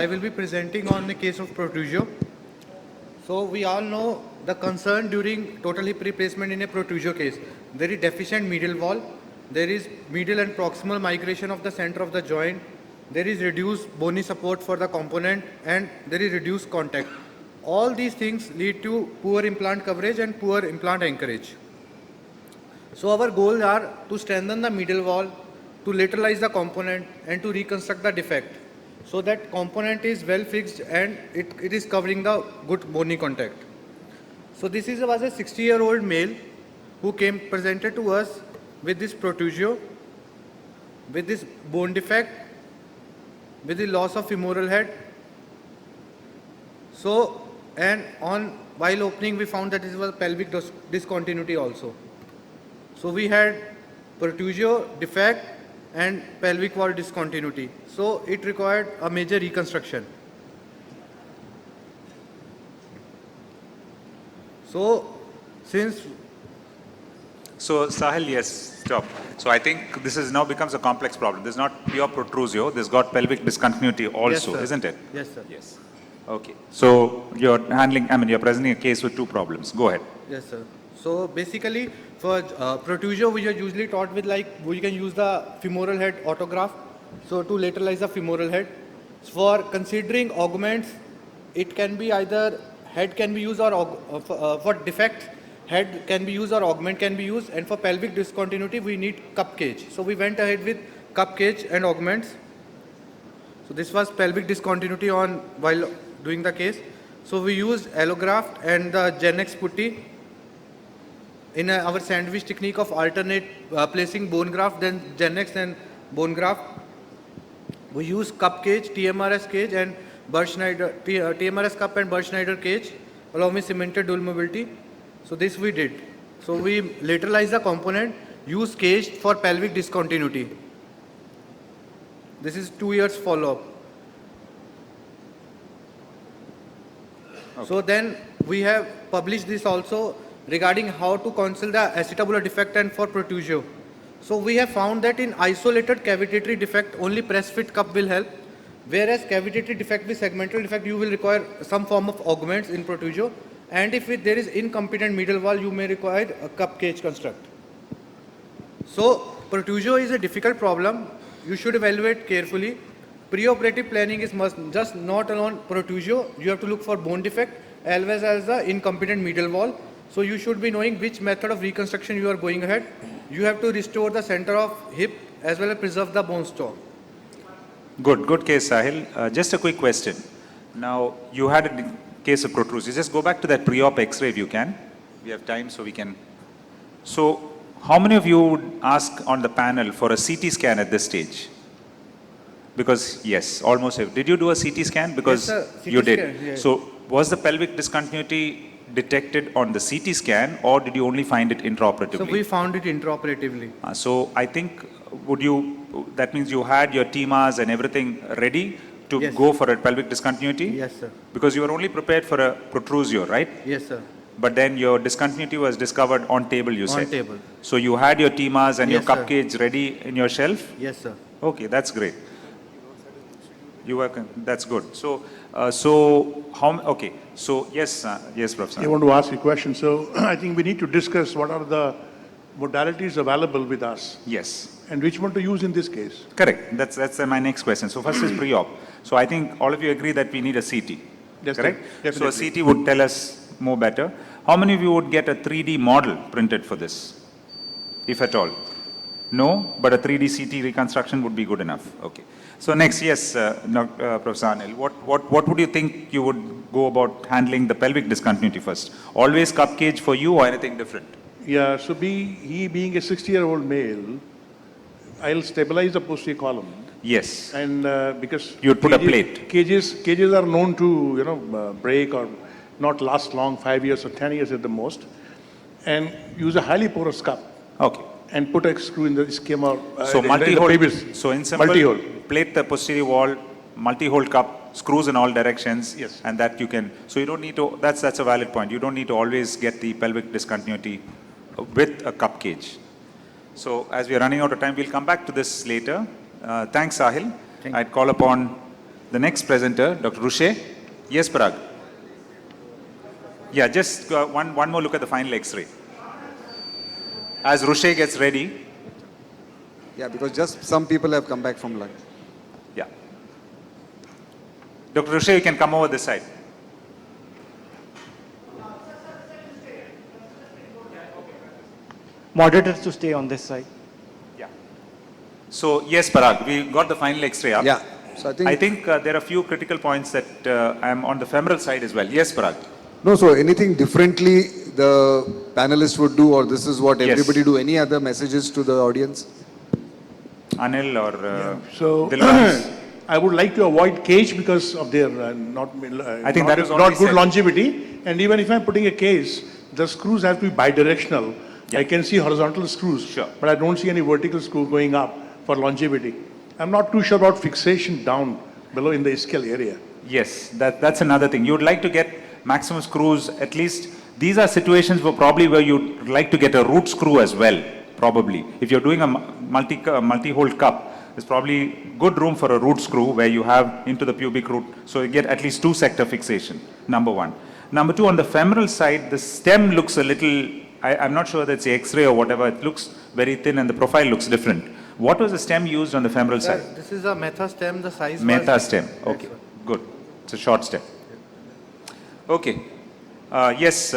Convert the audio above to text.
I will be presenting on the case of Protrusio. So we all know the concern during total hip replacement in a Protrusio case. There is deficient medial wall, there is medial and proximal migration of the center of the joint, there is reduced bony support for the component, and there is reduced contact. All these things lead to poor implant coverage and poor implant anchorage. So our goals are to strengthen the medial wall, to lateralize the component, and to reconstruct the defect, so that component is well fixed and it is covering the good bony contact. So this was a 60-year-old male who presented to us with this Protrusio, with this bone defect, with the loss of femoral head. So, and while opening we found that this was pelvic discontinuity also. So we had Protrusio, defect, and pelvic wall discontinuity. So it required a major reconstruction. So Sahil, yes, stop. So I think this is now becomes a complex problem. This is not pure Protrusio. This got pelvic discontinuity also, yes, isn't it? Yes, sir. Yes. Okay. So you're you're presenting a case with two problems. Go ahead. Yes, sir. So basically, for Protrusio, we are usually taught with we can use the femoral head autograft, so to lateralize the femoral head. For considering augments, it can be either head can be used or for defects, head can be used or augment can be used, and for pelvic discontinuity, we need cup cage. So we went ahead with cup cage and augments. So this was pelvic discontinuity while doing the case. So we used allograft and the Gen-X putty. In our sandwich technique of alternate placing bone graft, then Gen-X and bone graft, we use cup cage, TMRS cage, and TMRS cup and Bert Schneider cage, along with cemented dual mobility. So this we did. So we lateralized the component, use cage for pelvic discontinuity. This is 2 years follow-up. Okay. So then we have published this also regarding how to conceal the acetabular defect and for Protrusio. So we have found that in isolated cavitatory defect, only press fit cup will help, whereas cavitatory defect with segmental defect, you will require some form of augments in Protrusio, and if there is incompetent medial wall, you may require a cup cage construct. So Protrusio is a difficult problem. You should evaluate carefully. Preoperative planning is just not alone Protrusio. You have to look for bone defect as well as the incompetent medial wall. So you should be knowing which method of reconstruction you are going ahead. You have to restore the center of hip as well as preserve the bone stock. Good case, Sahil. Just a quick question. Now, you had a case of Protrusio. Just go back to that pre-op X-ray if you can. We have time, so we can. So, how many of you would ask on the panel for a CT scan at this stage? Because, yes, almost every. Did you do a CT scan? Because yes, sir. you did. Scan, yes. So, was the pelvic discontinuity detected on the CT scan, or did you only find it intraoperatively? So we found it intraoperatively. So I think, that means you had your TMAs and everything ready to yes, go for a pelvic discontinuity? Yes, sir. Because you were only prepared for a Protrusio, right? Yes, sir. But then your discontinuity was discovered on table, you said? On table. So you had your TMAs and yes, your cup sir. cage ready in your shelf? Yes, sir. Okay, that's great. That's good. So yes, Professor. I want to ask a question. So I think we need to discuss what are the modalities available with us. Yes. And which one to use in this case? Correct. That's my next question. So first is pre-op. So I think all of you agree that we need a CT. Correct? Definitely. So a CT would tell us more better. How many of you would get a 3D model printed for this? If at all? No, but a 3D CT reconstruction would be good enough. Okay. So next, yes, Professor Anil, what would you think you would go about handling the pelvic discontinuity first? Always cup cage for you or anything different? Yeah, so he being a 60-year-old male, I'll stabilize the posterior column. Yes. And because you'd put a plate. Cages are known to break or not last long, 5 years or 10 years at the most, and use a highly porous cup. Okay. And put a screw in the schema. So multi-hole. So in simple, multi-hole. Plate the posterior wall, multi-hole cup, screws in all directions. Yes. And that you can. So you don't need to. That's a valid point. You don't need to always get the pelvic discontinuity with a cup cage. So as we are running out of time, we'll come back to this later. Thanks, Sahil. I'd call upon The next presenter, Dr. Rushe. Yes, Parag. Yeah, just one more look at the final X-ray. As Rushe gets ready. Yeah, because just some people have come back from lunch. Yeah. Dr. Rushe, you can come over this side. Moderators to stay on this side. Yeah. So, yes, Parag, we got the final X-ray up. Yeah. So I think there are a few critical points that I am on the femoral side as well. Yes, Parag. No, so anything differently the panelists would do, or this is what Yes. everybody do? Any other messages to the audience? Anil or So, Dilraj? I would like to avoid cage because of their I think not, that is not already good said. longevity. And even if I'm putting a case, the screws have to be bidirectional. Yeah. I can see horizontal screws, Sure. but I don't see any vertical screw going up for longevity. I'm not too sure about fixation down below in the ischial area. Yes, that's another thing. You'd like to get maximum screws, at least these are situations where you'd like to get a root screw as well, probably. If you're doing a multi-hole cup, there's probably good room for a root screw where you have into the pubic root, so you get at least 2 sector fixation, number one. Number two, on the femoral side, the stem looks a little, I'm not sure that's X-ray or whatever, it looks very thin and the profile looks different. What was the stem used on the femoral side? This is a meta stem, the size was- Meta stem. Okay, good. It's a short stem. Okay. Yes,